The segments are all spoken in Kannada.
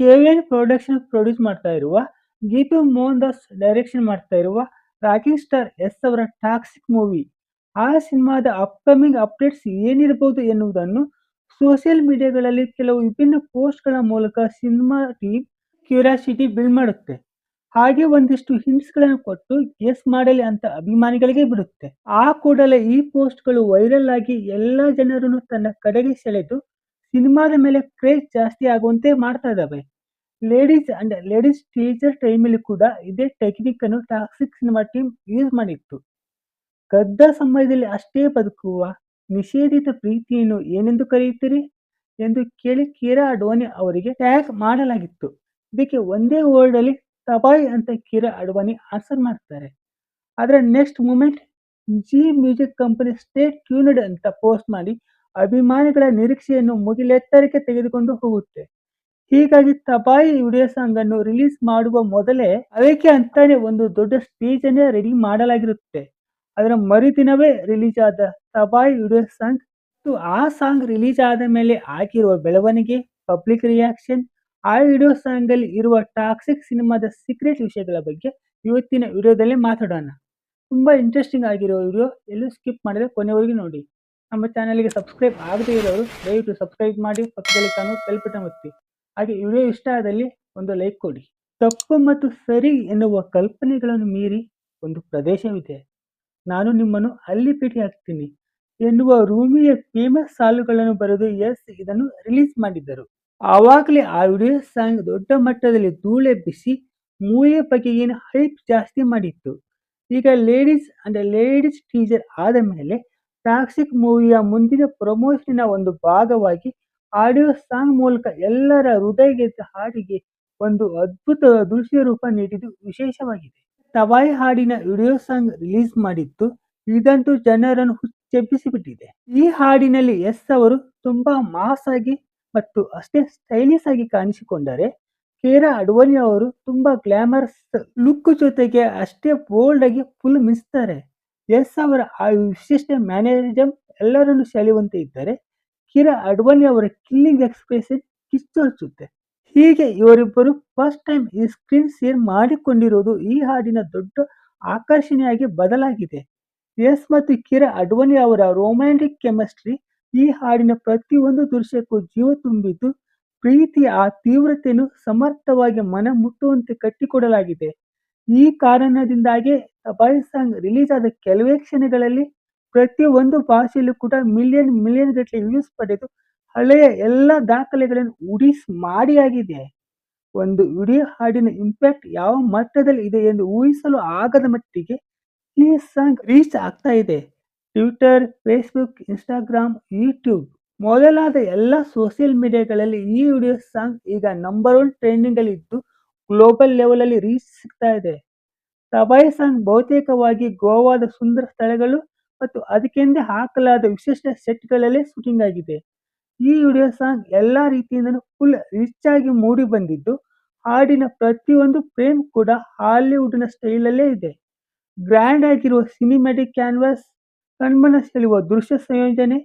ಕೆವಿಎನ್ ಪ್ರೊಡಕ್ಷನ್ ಪ್ರೊಡ್ಯೂಸ್ ಮಾಡ್ತಾ ಇರುವ, ಗೀತು ಮೋಹನ್ ದಾಸ್ ಡೈರೆಕ್ಷನ್ ಮಾಡ್ತಾ ಇರುವ ರಾಕಿಂಗ್ ಸ್ಟಾರ್ ಎಸ್ ಅವರ ಟಾಕ್ಸಿಕ್ ಮೂವಿ. ಆ ಸಿನಿಮಾದ ಅಪ್ಕಮಿಂಗ್ ಅಪ್ಡೇಟ್ಸ್ ಏನಿರಬಹುದು ಎನ್ನುವುದನ್ನು ಸೋಷಿಯಲ್ ಮೀಡಿಯಾಗಳಲ್ಲಿ ಕೆಲವು ವಿಭಿನ್ನ ಪೋಸ್ಟ್‌ಗಳ ಮೂಲಕ ಸಿನಿಮಾ ಟೀಮ್ ಕ್ಯೂರಿಯಾಸಿಟಿ ಬಿಲ್ಡ್ ಮಾಡುತ್ತೆ. ಹಾಗೆ ಒಂದಿಷ್ಟು ಹಿಂಟ್ಸ್‌ಗಳನ್ನು ಕೊಟ್ಟು ಗೆಸ್ ಮಾಡಲಿ ಅಂತ ಅಭಿಮಾನಿಗಳಿಗೆ ಬಿಡುತ್ತೆ. ಆ ಕೂಡಲೇ ಈ ಪೋಸ್ಟ್‌ಗಳು ವೈರಲ್ ಆಗಿ ಎಲ್ಲಾ ಜನರನ್ನು ತನ್ನ ಕಡೆಗೆ ಸೆಳೆದು ಸಿನಿಮಾದ ಮೇಲೆ ಕ್ರೇಜ್ ಜಾಸ್ತಿ ಆಗುವಂತೆ ಮಾಡ್ತಾ ಇದ್ದಾವೆ. ಲೇಡೀಸ್ ಟೀಸರ್ ಟೈಮಲ್ಲಿ ಕೂಡ ಇದೇ ಟೆಕ್ನಿಕ್ ಅನ್ನು ಟಾಕ್ಸಿಕ್ ಸಿನಿಮಾ ಟೀಮ್ ಯೂಸ್ ಮಾಡಿತ್ತು. ಗದ್ದ ಸಮಯದಲ್ಲಿ ಅಷ್ಟೇ ಬದುಕುವ ನಿಷೇಧಿತ ಪ್ರೀತಿಯನ್ನು ಏನೆಂದು ಕರೆಯುತ್ತೀರಿ ಎಂದು ಕೇಳಿ ಕಿರಾ ಅಡ್ವಾಣಿ ಅವರಿಗೆ ಟ್ಯಾಗ್ ಮಾಡಲಾಗಿತ್ತು. ಇದಕ್ಕೆ ಒಂದೇ ವರ್ಡ್ ಅಲ್ಲಿ ತಬಾಯ್ ಅಂತ ಕಿರಾ ಅಡ್ವಾಣಿ ಆನ್ಸರ್ ಮಾಡ್ತಾರೆ. ಅದರ next moment Zee music company stay tuned ಅಂತ ಪೋಸ್ಟ್ ಮಾಡಿ ಅಭಿಮಾನಿಗಳ ನಿರೀಕ್ಷೆಯನ್ನು ಮುಗಿಲೆತ್ತರಕ್ಕೆ ತೆಗೆದುಕೊಂಡು ಹೋಗುತ್ತೆ. ಹೀಗಾಗಿ ತಬಾಯಿ ವಿಡಿಯೋ ಸಾಂಗ್ ಅನ್ನು ರಿಲೀಸ್ ಮಾಡುವ ಮೊದಲೇ ಅದಕ್ಕೆ ಅಂತಾನೆ ಒಂದು ದೊಡ್ಡ ಸ್ಟೇಜ್ ಅನ್ನೇ ರೆಡಿ ಮಾಡಲಾಗಿರುತ್ತೆ. ಅದರ ಮರುದಿನವೇ ರಿಲೀಸ್ ಆದ ತಬಾಯಿ ವಿಡಿಯೋ ಸಾಂಗ್ ಮತ್ತು ಆ ಸಾಂಗ್ ರಿಲೀಸ್ ಆದ ಮೇಲೆ ಆಗಿರುವ ಬೆಳವಣಿಗೆ, ಪಬ್ಲಿಕ್ ರಿಯಾಕ್ಷನ್, ಆ ವಿಡಿಯೋ ಸಾಂಗ್ ಅಲ್ಲಿ ಇರುವ ಟಾಕ್ಸಿಕ್ ಸಿನಿಮಾದ ಸೀಕ್ರೆಟ್ ವಿಷಯಗಳ ಬಗ್ಗೆ ಇವತ್ತಿನ ವಿಡಿಯೋದಲ್ಲಿ ಮಾತಾಡೋಣ. ತುಂಬಾ ಇಂಟ್ರೆಸ್ಟಿಂಗ್ ಆಗಿರೋ ವಿಡಿಯೋ, ಎಲ್ಲೂ ಸ್ಕಿಪ್ ಮಾಡಿದ್ರೆ ಕೊನೆವರೆಗೂ ನೋಡಿ. ನಮ್ಮ ಚಾನಲ್ಗೆ ಸಬ್ಸ್ಕ್ರೈಬ್ ಆಗದೇ ಇರೋರು ದಯವಿಟ್ಟು ಸಬ್ಸ್ಕ್ರೈಬ್ ಮಾಡಿ, ಪಕ್ಕದಲ್ಲಿ ಕಾಣೋ ಬೆಲ್ ಬಟನ್ ಒತ್ತಿ. ಹಾಗೆ ವಿಡಿಯೋ ಇಷ್ಟ ಆದಲ್ಲಿ ಒಂದು ಲೈಕ್ ಕೊಡಿ. ತಪ್ಪು ಮತ್ತು ಸರಿ ಎನ್ನುವ ಕಲ್ಪನೆಗಳನ್ನು ಮೀರಿ ಒಂದು ಪ್ರದೇಶವಿದೆ, ನಾನು ನಿಮ್ಮನ್ನು ಅಲ್ಲಿ ಭೇಟಿ ಆಗ್ತೀನಿ ಎನ್ನುವ ರೂಮಿಯ ಫೇಮಸ್ ಸಾಲುಗಳನ್ನು ಬರೆದು ಎಸ್ ಇದನ್ನು ರಿಲೀಸ್ ಮಾಡಿದ್ದರು. ಆವಾಗಲೇ ಆ ವಿಡಿಯೋ ಸಾಂಗ್ ದೊಡ್ಡ ಮಟ್ಟದಲ್ಲಿ ಧೂಳೆಬ್ಬಿಸಿ ಮೂವಿಯ ಬಗೆಗಿನ ಹೈಪ್ ಜಾಸ್ತಿ ಮಾಡಿತ್ತು. ಈಗ ಲೇಡೀಸ್ ಟೀಸರ್ ಆದ ಮೇಲೆ ಟಾಕ್ಸಿಕ್ ಮೂವಿಯ ಮುಂದಿನ ಪ್ರಮೋಷನ್ನ ಒಂದು ಭಾಗವಾಗಿ ಆಡಿಯೋ ಸಾಂಗ್ ಮೂಲಕ ಎಲ್ಲರ ಹೃದಯ ಗೆದ್ದ ಹಾಡಿಗೆ ಒಂದು ಅದ್ಭುತ ದೃಶ್ಯ ರೂಪ ನೀಡಿದ್ದು ವಿಶೇಷವಾಗಿದೆ. ತಬಾಯಿ ಹಾಡಿನ ವಿಡಿಯೋ ಸಾಂಗ್ ರಿಲೀಸ್ ಮಾಡಿದ್ದು ಇದಂತೂ ಜನರನ್ನು ಹುಚ್ಚೆಬ್ಬಿಸಿಬಿಟ್ಟಿದೆ. ಈ ಹಾಡಿನಲ್ಲಿ ಎಸ್ ಅವರು ತುಂಬಾ ಮಾಸ್ ಆಗಿ ಮತ್ತು ಅಷ್ಟೇ ಸ್ಟೈಲಿಶ್ ಆಗಿ ಕಾಣಿಸಿಕೊಂಡರೆ, ಕಿರಾ ಅಡ್ವಾಣಿ ಅವರು ತುಂಬಾ ಗ್ಲಾಮರಸ್ ಲುಕ್ ಜೊತೆಗೆ ಅಷ್ಟೇ ಬೋಲ್ಡ್ ಆಗಿ ಫುಲ್ ಮಿಂಚ್ತಾರೆ. ಎಸ್ ಅವರ ಆ ವಿಶಿಷ್ಟ ಮ್ಯಾನರಿಸಂ ಎಲ್ಲರನ್ನು ಸೆಳೆಯುವಂತೆ ಇದ್ದರೆ, ಕಿರಾ ಅಡ್ವಾಣಿ ಅವರ ಕಿಲ್ಲಿಂಗ್ ಎಕ್ಸ್ಪ್ರೆಷನ್ ಕಿಚ್ಚು ಹಚ್ಚುತ್ತೆ. ಹೀಗೆ ಇವರಿಬ್ಬರು ಫಸ್ಟ್ ಟೈಮ್ ಈ ಸ್ಕ್ರೀನ್ ಶೇರ್ ಮಾಡಿಕೊಂಡಿರೋದು ಈ ಹಾಡಿನ ದೊಡ್ಡ ಆಕರ್ಷಣೆಯಾಗಿ ಬದಲಾಗಿದೆ. ಎಸ್ ಮತ್ತು ಕಿರಾ ಅಡ್ವಾಣಿ ಅವರ ರೊಮ್ಯಾಂಟಿಕ್ ಕೆಮಿಸ್ಟ್ರಿ ಈ ಹಾಡಿನ ಪ್ರತಿಯೊಂದು ದೃಶ್ಯಕ್ಕೂ ಜೀವ ತುಂಬಿದ್ದು, ಪ್ರೀತಿಯ ಆ ತೀವ್ರತೆಯನ್ನು ಸಮರ್ಥವಾಗಿ ಮನ ಮುಟ್ಟುವಂತೆ ಕಟ್ಟಿಕೊಡಲಾಗಿದೆ. ಈ ಕಾರಣದಿಂದಾಗಿ ತಬಾಯಿ ಸಾಂಗ್ ರಿಲೀಸ್ ಆದ ಕೆಲವೇ ಕ್ಷಣಗಳಲ್ಲಿ ಪ್ರತಿಯೊಂದು ಭಾಷೆಯಲ್ಲೂ ಕೂಡ ಮಿಲಿಯನ್ ಗಟ್ಟಲೆ ವ್ಯೂಸ್ ಪಡೆದು ಹಳೆಯ ಎಲ್ಲ ದಾಖಲೆಗಳನ್ನು ಉಡಿಸ್ ಮಾಡಿ ಆಗಿದೆ. ಒಂದು ವಿಡಿಯೋ ಹಾಡಿನ ಇಂಪ್ಯಾಕ್ಟ್ ಯಾವ ಮಟ್ಟದಲ್ಲಿ ಇದೆ ಎಂದು ಊಹಿಸಲು ಆಗದ ಮಟ್ಟಿಗೆ ಈ ಸಾಂಗ್ ರೀಚ್ ಆಗ್ತಾ ಇದೆ. ಟ್ವಿಟರ್, ಫೇಸ್ಬುಕ್, ಇನ್ಸ್ಟಾಗ್ರಾಮ್, ಯೂಟ್ಯೂಬ್ ಮೊದಲಾದ ಎಲ್ಲ ಸೋಷಿಯಲ್ ಮೀಡಿಯಾಗಳಲ್ಲಿ ಈ ವಿಡಿಯೋ ಸಾಂಗ್ ಈಗ ನಂಬರ್ 1 ಟ್ರೆಂಡಿಂಗ್ ಅಲ್ಲಿ ಇದ್ದು ಗ್ಲೋಬಲ್ ಲೆವೆಲ್ ಅಲ್ಲಿ ರೀಚ್ ಸಿಗ್ತಾ ಇದೆ. ತಬಾಯಿ ಸಾಂಗ್ ಬಹುತೇಕವಾಗಿ ಗೋವಾದ ಸುಂದರ ಸ್ಥಳಗಳು ಮತ್ತು ಅದಕ್ಕೆಂದೇ ಹಾಕಲಾದ ವಿಶಿಷ್ಟ ಸೆಟ್ಗಳಲ್ಲೇ ಶೂಟಿಂಗ್ ಆಗಿದೆ. ಈ ವಿಡಿಯೋ ಸಾಂಗ್ ಎಲ್ಲಾ ರೀತಿಯಿಂದಲೂ ಫುಲ್ ರಿಚ್ ಆಗಿ ಮೂಡಿ ಬಂದಿದ್ದು, ಹಾಡಿನ ಪ್ರತಿಯೊಂದು ಫ್ರೇಮ್ ಕೂಡ ಹಾಲಿವುಡ್ನ ಸ್ಟೈಲಲ್ಲೇ ಇದೆ. ಗ್ರ್ಯಾಂಡ್ ಆಗಿರುವ ಸಿನಿಮ್ಯಾಟಿಕ್ ಕ್ಯಾನ್ವಾಸ್, ಕಣ್ಮನ ಸೆಳೆಯುವ ದೃಶ್ಯ ಸಂಯೋಜನೆ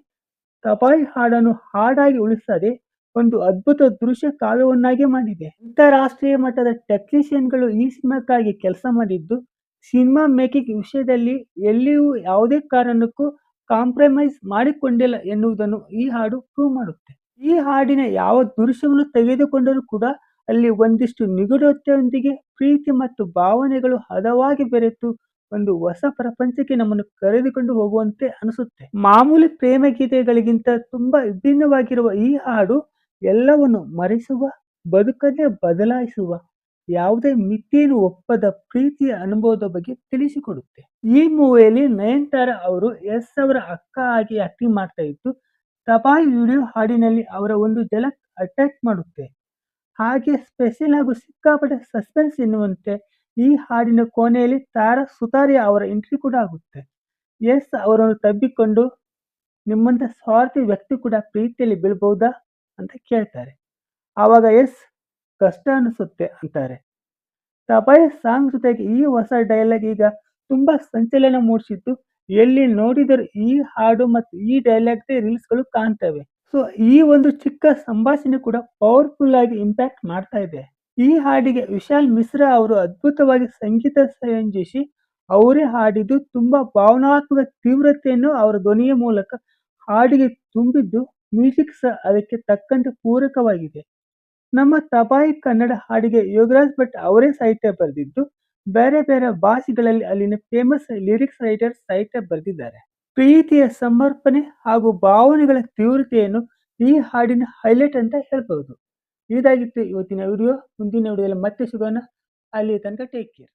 ತಬಾಯಿ ಹಾಡನ್ನು ಹಾಡಾಗಿ ಉಳಿಸದೆ ಒಂದು ಅದ್ಭುತ ದೃಶ್ಯ ಕಾವ್ಯವನ್ನಾಗಿ ಮಾಡಿದೆ. ಅಂತಾರಾಷ್ಟ್ರೀಯ ಮಟ್ಟದ ಟೆಕ್ನಿಷಿಯನ್ಗಳು ಈ ಸಿನಿಮಾಕ್ಕಾಗಿ ಕೆಲಸ ಮಾಡಿದ್ದು, ಸಿನಿಮಾ ಮೇಕಿಂಗ್ ವಿಷಯದಲ್ಲಿ ಎಲ್ಲಿಯೂ ಯಾವುದೇ ಕಾರಣಕ್ಕೂ ಕಾಂಪ್ರಮೈಸ್ ಮಾಡಿಕೊಂಡಿಲ್ಲ ಎನ್ನುವುದನ್ನು ಈ ಹಾಡು ಪ್ರೂವ್ ಮಾಡುತ್ತೆ. ಈ ಹಾಡಿನ ಯಾವ ದೃಶ್ಯವನ್ನು ತೆಗೆದುಕೊಂಡರೂ ಕೂಡ ಅಲ್ಲಿ ಒಂದಿಷ್ಟು ನಿಗೂಢತೆಯೊಂದಿಗೆ ಪ್ರೀತಿ ಮತ್ತು ಭಾವನೆಗಳು ಹದವಾಗಿ ಬೆರೆತು ಒಂದು ಹೊಸ ಪ್ರಪಂಚಕ್ಕೆ ನಮ್ಮನ್ನು ಕರೆದುಕೊಂಡು ಹೋಗುವಂತೆ ಅನಿಸುತ್ತೆ. ಮಾಮೂಲಿ ಪ್ರೇಮ ಗೀತೆಗಳಿಗಿಂತ ತುಂಬಾ ವಿಭಿನ್ನವಾಗಿರುವ ಈ ಹಾಡು ಎಲ್ಲವನ್ನು ಮರೆಸುವ, ಬದುಕನ್ನೇ ಬದಲಾಯಿಸುವ, ಯಾವುದೇ ಮಿತಿಯನ್ನು ಒಪ್ಪದ ಪ್ರೀತಿಯ ಅನುಭವದ ಬಗ್ಗೆ ತಿಳಿಸಿಕೊಡುತ್ತೆ. ಈ ಮೂವಿಯಲ್ಲಿ ನಯನತಾರಾ ಅವರು ಎಸ್ ಅವರ ಅಕ್ಕ ಆಗಿ ಆಕ್ಟಿಂಗ್ ಮಾಡ್ತಾ ಇದ್ದು, ತಬಾಯಿ ವಿಡಿಯೋ ಹಾಡಿನಲ್ಲಿ ಅವರ ಒಂದು ಝಲಕ್ ಅಟ್ರಾಕ್ಟ್ ಮಾಡುತ್ತೆ. ಹಾಗೆ ಸ್ಪೆಷಲ್ ಹಾಗೂ ಸಿಕ್ಕಾಪಟ್ಟೆ ಸಸ್ಪೆನ್ಸ್ ಎನ್ನುವಂತೆ ಈ ಹಾಡಿನ ಕೊನೆಯಲ್ಲಿ ತಾರಾ ಸುತಾರಿಯಾ ಅವರ ಎಂಟ್ರಿ ಕೂಡ ಆಗುತ್ತೆ. ಎಸ್ ಅವರನ್ನು ತಬ್ಬಿಕೊಂಡು, ನಿಮ್ಮಂತ ಸ್ವಾರ್ಥಿ ವ್ಯಕ್ತಿ ಕೂಡ ಪ್ರೀತಿಯಲ್ಲಿ ಬೀಳ್ಬಹುದಾ ಅಂತ ಕೇಳ್ತಾರೆ. ಆವಾಗ ಎಸ್ ಕಷ್ಟ ಅನಿಸುತ್ತೆ ಅಂತಾರೆ. ತಬಾಯಿ ಸಾಂಗ್ ಜೊತೆಗೆ ಈ ಹೊಸ ಡೈಲಾಗ್ ಈಗ ತುಂಬಾ ಸಂಚಲನ ಮೂಡಿಸಿದ್ದು, ಎಲ್ಲಿ ನೋಡಿದರೂ ಈ ಹಾಡು ಮತ್ತು ಈ ಡೈಲಾಗ್ದೇ ರೀಲ್ಸ್ಗಳು ಕಾಣ್ತವೆ. ಸೊ ಈ ಒಂದು ಚಿಕ್ಕ ಸಂಭಾಷಣೆ ಕೂಡ ಪವರ್‌ಫುಲ್ ಆಗಿ ಇಂಪ್ಯಾಕ್ಟ್ ಮಾಡ್ತಾ ಇದೆ. ಈ ಹಾಡಿಗೆ ವಿಶಾಲ್ ಮಿಶ್ರಾ ಅವರು ಅದ್ಭುತವಾಗಿ ಸಂಗೀತ ಸಂಯೋಜಿಸಿ ಅವರೇ ಹಾಡಿದ್ದು ತುಂಬಾ ಭಾವನಾತ್ಮಕ ತೀವ್ರತೆಯನ್ನು ಅವರ ಧ್ವನಿಯ ಮೂಲಕ ಹಾಡಿಗೆ ತುಂಬಿದ್ದು, ಮ್ಯೂಸಿಕ್ ಸಹ ಅದಕ್ಕೆ ತಕ್ಕಂತೆ ಪೂರಕವಾಗಿದೆ. ನಮ್ಮ ತಬಾಯಿ ಕನ್ನಡ ಹಾಡಿಗೆ ಯೋಗರಾಜ್ ಭಟ್ ಅವರೇ ಸಾಹಿತ್ಯ ಬರೆದಿದ್ದು, ಬೇರೆ ಬೇರೆ ಭಾಷೆಗಳಲ್ಲಿ ಅಲ್ಲಿನ ಫೇಮಸ್ ಲಿರಿಕ್ಸ್ ರೈಟರ್ಸ್ ಸಾಹಿತ್ಯ ಬರೆದಿದ್ದಾರೆ. ಪ್ರೀತಿಯ ಸಮರ್ಪಣೆ ಹಾಗೂ ಭಾವನೆಗಳ ತೀವ್ರತೆಯನ್ನು ಈ ಹಾಡಿನ ಹೈಲೈಟ್ ಅಂತ ಹೇಳ್ಬಹುದು. ಇದಾಗಿತ್ತು ಇವತ್ತಿನ ವಿಡಿಯೋ. ಮುಂದಿನ ವಿಡಿಯೋದಲ್ಲಿ ಮತ್ತೆ ಸಿಗೋಣ. ಅಲ್ಲಿ ತನಕ ಟೇಕ್ ಕೇರ್.